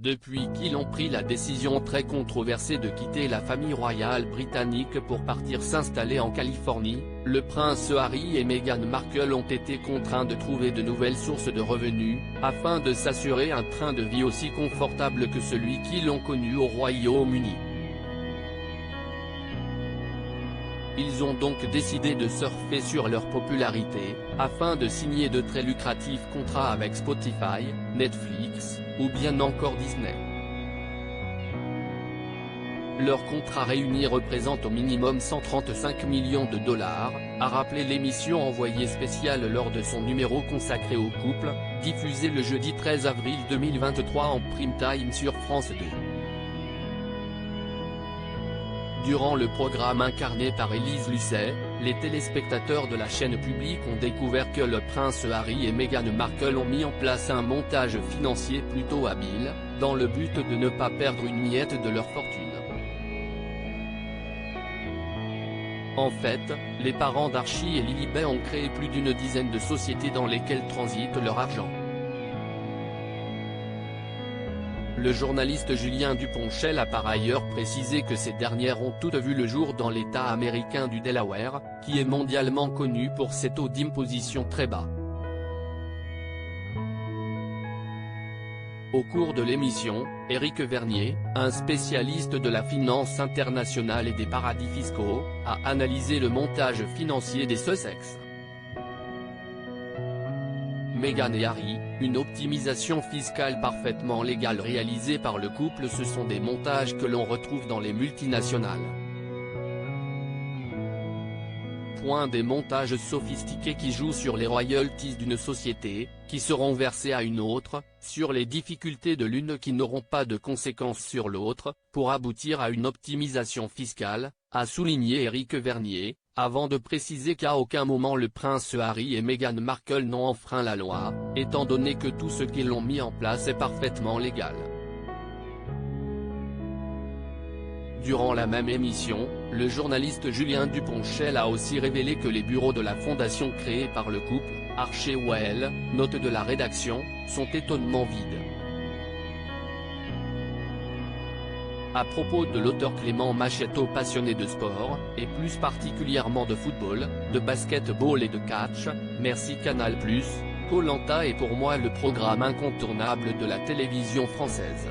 Depuis qu'ils ont pris la décision très controversée de quitter la famille royale britannique pour partir s'installer en Californie, le prince Harry et Meghan Markle ont été contraints de trouver de nouvelles sources de revenus, afin de s'assurer un train de vie aussi confortable que celui qu'ils ont connu au Royaume-Uni. Ils ont donc décidé de surfer sur leur popularité, afin de signer de très lucratifs contrats avec Spotify, Netflix, ou bien encore Disney. Leurs contrats réunis représentent au minimum 135 millions de dollars, a rappelé l'émission envoyée spéciale lors de son numéro consacré au couple, diffusé le jeudi 13 avril 2023 en prime time sur France 2. Durant le programme incarné par Élise Lucet, les téléspectateurs de la chaîne publique ont découvert que le prince Harry et Meghan Markle ont mis en place un montage financier plutôt habile, dans le but de ne pas perdre une miette de leur fortune. En fait, les parents d'Archie et Lilibet ont créé plus d'une dizaine de sociétés dans lesquelles transite leur argent. Le journaliste Julien Duponchel a par ailleurs précisé que ces dernières ont toutes vu le jour dans l'État américain du Delaware, qui est mondialement connu pour ses taux d'imposition très bas. Au cours de l'émission, Éric Vernier, un spécialiste de la finance internationale et des paradis fiscaux, a analysé le montage financier des Sussex. Meghan et Harry, une optimisation fiscale parfaitement légale réalisée par le couple. Ce sont des montages que l'on retrouve dans les multinationales. Des montages sophistiqués qui jouent sur les royalties d'une société, qui seront versés à une autre, sur les difficultés de l'une qui n'auront pas de conséquences sur l'autre, pour aboutir à une optimisation fiscale, a souligné Éric Vernier, avant de préciser qu'à aucun moment le prince Harry et Meghan Markle n'ont enfreint la loi, étant donné que tout ce qu'ils ont mis en place est parfaitement légal. Durant la même émission, le journaliste Julien Duponchel a aussi révélé que les bureaux de la fondation créée par le couple, Archewell, note de la rédaction, sont étonnamment vides. À propos de l'auteur Clément Machetto, passionné de sport, et plus particulièrement de football, de basketball et de catch, merci Canal+, Koh-Lanta est pour moi le programme incontournable de la télévision française.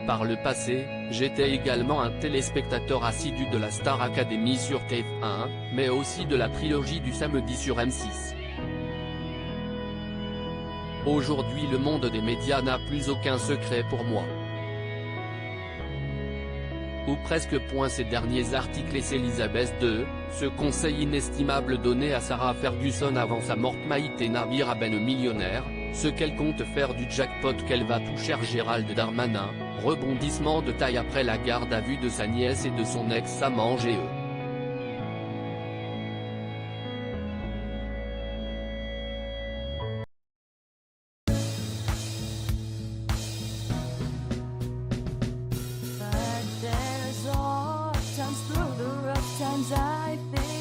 Par le passé, j'étais également un téléspectateur assidu de la Star Academy sur TF1, mais aussi de la trilogie du samedi sur M6. Aujourd'hui le monde des médias n'a plus aucun secret pour moi. Ou presque. Ces derniers articles et Elisabeth II, ce conseil inestimable donné à Sarah Ferguson avant sa mort. Maïté Nabir Aben millionnaire, ce qu'elle compte faire du jackpot qu'elle va toucher. Gérald Darmanin, rebondissement de taille après la garde à vue de sa nièce et de son ex-amant GE. But there's all times through the rough times I think